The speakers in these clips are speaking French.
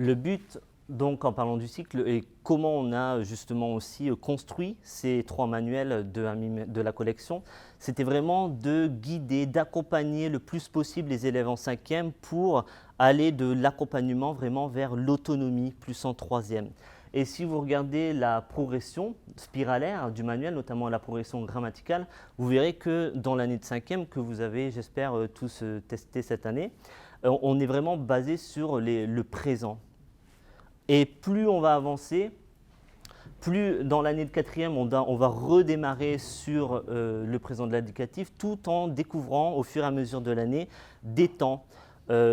Le but, donc, en parlant du cycle, et comment on a justement aussi construit ces 3 manuels de la collection, c'était vraiment de guider, d'accompagner le plus possible les élèves en 5e pour aller de l'accompagnement vraiment vers l'autonomie, plus en 3e. Et si vous regardez la progression spiralaire du manuel, notamment la progression grammaticale, vous verrez que dans l'année de 5e, que vous avez, j'espère, tous testé cette année, on est vraiment basé sur le présent. Et plus on va avancer, plus dans l'année de 4e, on va redémarrer sur le présent de l'indicatif, tout en découvrant au fur et à mesure de l'année des temps,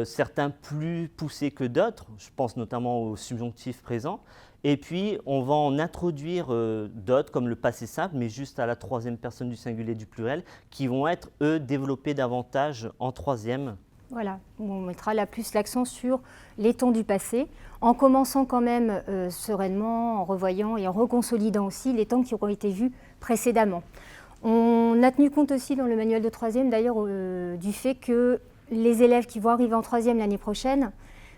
certains plus poussés que d'autres, je pense notamment au subjonctif présent, et puis on va en introduire d'autres comme le passé simple, mais juste à la 3e personne du singulier du pluriel, qui vont être, eux, développés davantage en 3e. Voilà, on mettra là plus l'accent sur les temps du passé, en commençant quand même sereinement, en revoyant et en reconsolidant aussi les temps qui auront été vus précédemment. On a tenu compte aussi dans le manuel de 3e d'ailleurs du fait que les élèves qui vont arriver en 3e l'année prochaine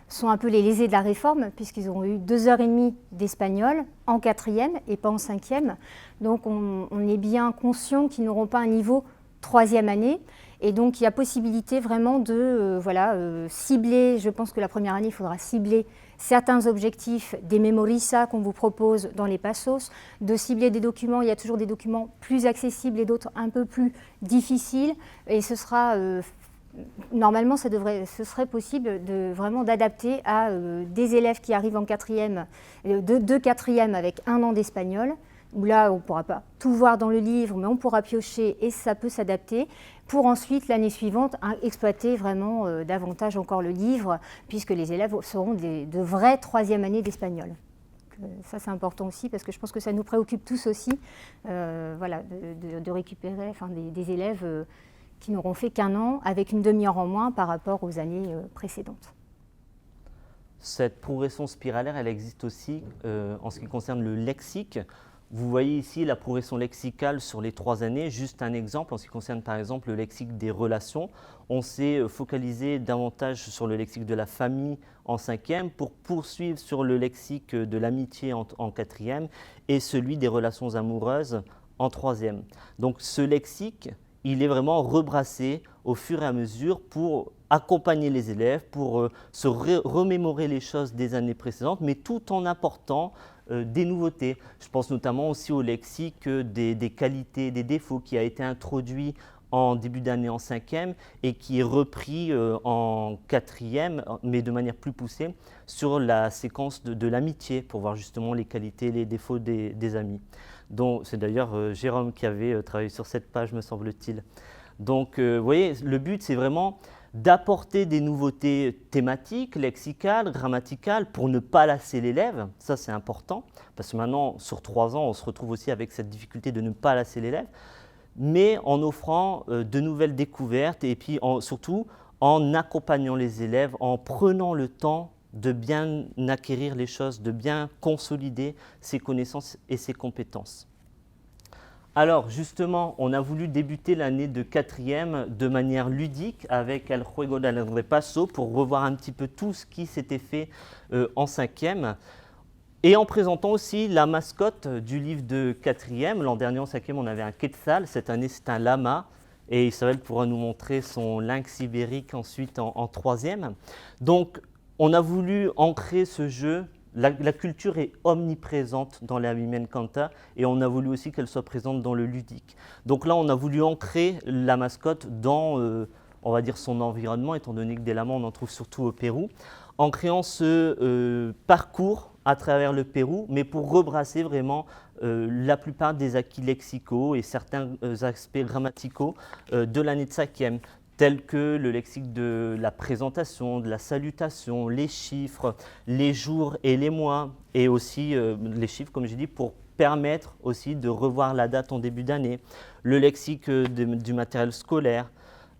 sont un peu les lésés de la réforme, puisqu'ils auront eu 2h30 d'espagnol en 4e et pas en 5e. Donc on est bien conscient qu'ils n'auront pas un niveau 3e année. Et donc il y a possibilité vraiment de cibler, je pense que la première année il faudra cibler certains objectifs des Memorisa qu'on vous propose dans les passos, de cibler des documents, il y a toujours des documents plus accessibles et d'autres un peu plus difficiles, et ce sera normalement ce serait possible vraiment d'adapter à des élèves qui arrivent en 4e, de 4e avec 1 an d'espagnol, où là on ne pourra pas tout voir dans le livre, mais on pourra piocher et ça peut s'adapter, pour ensuite l'année suivante exploiter vraiment davantage encore le livre, puisque les élèves seront de vraies 3e années d'espagnol. Ça c'est important aussi, parce que je pense que ça nous préoccupe tous aussi, de récupérer des élèves qui n'auront fait qu'1 an avec une demi-heure en moins par rapport aux années précédentes. Cette progression spiralaire, elle existe aussi en ce qui concerne le lexique. Vous voyez ici la progression lexicale sur les 3 années. Juste un exemple en ce qui concerne par exemple le lexique des relations. On s'est focalisé davantage sur le lexique de la famille en 5e pour poursuivre sur le lexique de l'amitié en 4e et celui des relations amoureuses en 3e. Donc ce lexique, il est vraiment rebrassé au fur et à mesure pour accompagner les élèves, pour se remémorer les choses des années précédentes, mais tout en apportant des nouveautés. Je pense notamment aussi au lexique des qualités, des défauts qui a été introduit en début d'année en 5e et qui est repris en 4e, mais de manière plus poussée, sur la séquence de l'amitié pour voir justement les qualités et les défauts des amis. Donc, c'est d'ailleurs Jérôme qui avait travaillé sur cette page, me semble-t-il. Donc, vous voyez, le but, c'est vraiment d'apporter des nouveautés thématiques, lexicales, grammaticales, pour ne pas lasser l'élève. Ça, c'est important, parce que maintenant, sur 3 ans, on se retrouve aussi avec cette difficulté de ne pas lasser l'élève, mais en offrant de nouvelles découvertes et puis surtout en accompagnant les élèves, en prenant le temps de bien acquérir les choses, de bien consolider ses connaissances et ses compétences. Alors justement, on a voulu débuter l'année de 4e de manière ludique avec El Juego del Repaso pour revoir un petit peu tout ce qui s'était fait en 5e et en présentant aussi la mascotte du livre de 4e. L'an dernier en 5e, on avait un quetzal, cette année c'est un lama et Isabelle pourra nous montrer son lynx ibérique ensuite en 3e. Donc on a voulu ancrer ce jeu. La culture est omniprésente dans la Mime Encanta et on a voulu aussi qu'elle soit présente dans le ludique. Donc là, on a voulu ancrer la mascotte dans, on va dire, son environnement, étant donné que des lamas, on en trouve surtout au Pérou, en créant ce parcours à travers le Pérou, mais pour rebrasser vraiment la plupart des acquis lexicaux et certains aspects grammaticaux de l'année de 5e. Tels que le lexique de la présentation, de la salutation, les chiffres, les jours et les mois, et aussi les chiffres, comme j'ai dit, pour permettre aussi de revoir la date en début d'année, le lexique du matériel scolaire,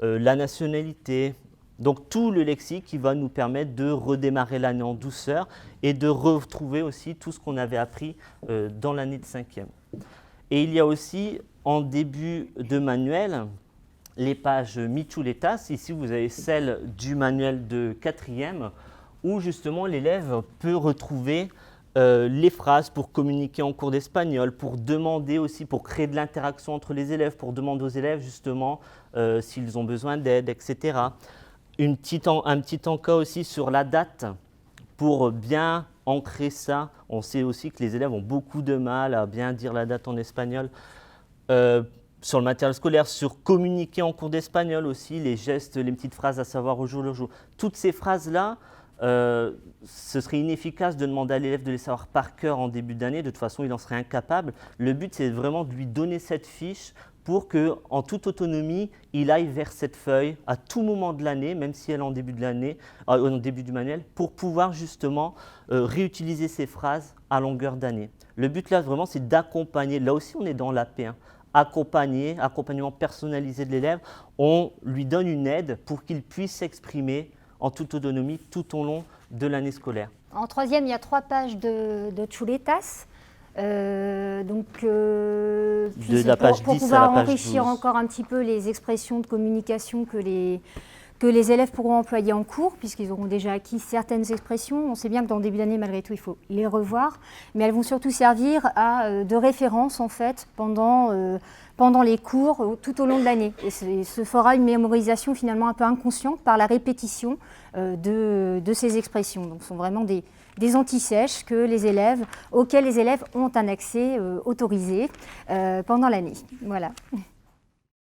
la nationalité, donc tout le lexique qui va nous permettre de redémarrer l'année en douceur et de retrouver aussi tout ce qu'on avait appris dans l'année de 5e. Et il y a aussi en début de manuel, les pages Michuletas. Ici, vous avez celle du manuel de 4e où justement l'élève peut retrouver les phrases pour communiquer en cours d'espagnol, pour demander aussi, pour créer de l'interaction entre les élèves, pour demander aux élèves justement s'ils ont besoin d'aide, etc. Un petit encas aussi sur la date pour bien ancrer ça. On sait aussi que les élèves ont beaucoup de mal à bien dire la date en espagnol. Sur le matériel scolaire, sur communiquer en cours d'espagnol aussi, les gestes, les petites phrases à savoir au jour le jour. Toutes ces phrases-là, ce serait inefficace de demander à l'élève de les savoir par cœur en début d'année. De toute façon, il en serait incapable. Le but, c'est vraiment de lui donner cette fiche pour qu'en toute autonomie, il aille vers cette feuille à tout moment de l'année, même si elle est en début de l'année, en début du manuel, pour pouvoir justement réutiliser ces phrases à longueur d'année. Le but là, vraiment, c'est d'accompagner. Là aussi, on est dans l'AP. Accompagnement personnalisé de l'élève. On lui donne une aide pour qu'il puisse s'exprimer en toute autonomie tout au long de l'année scolaire. En troisième, il y a 3 pages de chuletas. De la page 10 pour à pouvoir la page enrichir 12. encore un petit peu les expressions de communication que les élèves pourront employer en cours, puisqu'ils auront déjà acquis certaines expressions. On sait bien que dans le début d'année, malgré tout, il faut les revoir, mais elles vont surtout servir de référence en fait pendant les cours tout au long de l'année. Et se fera une mémorisation finalement un peu inconsciente par la répétition de ces expressions. Donc ce sont vraiment des antisèches auxquels les élèves ont un accès autorisé pendant l'année. Voilà.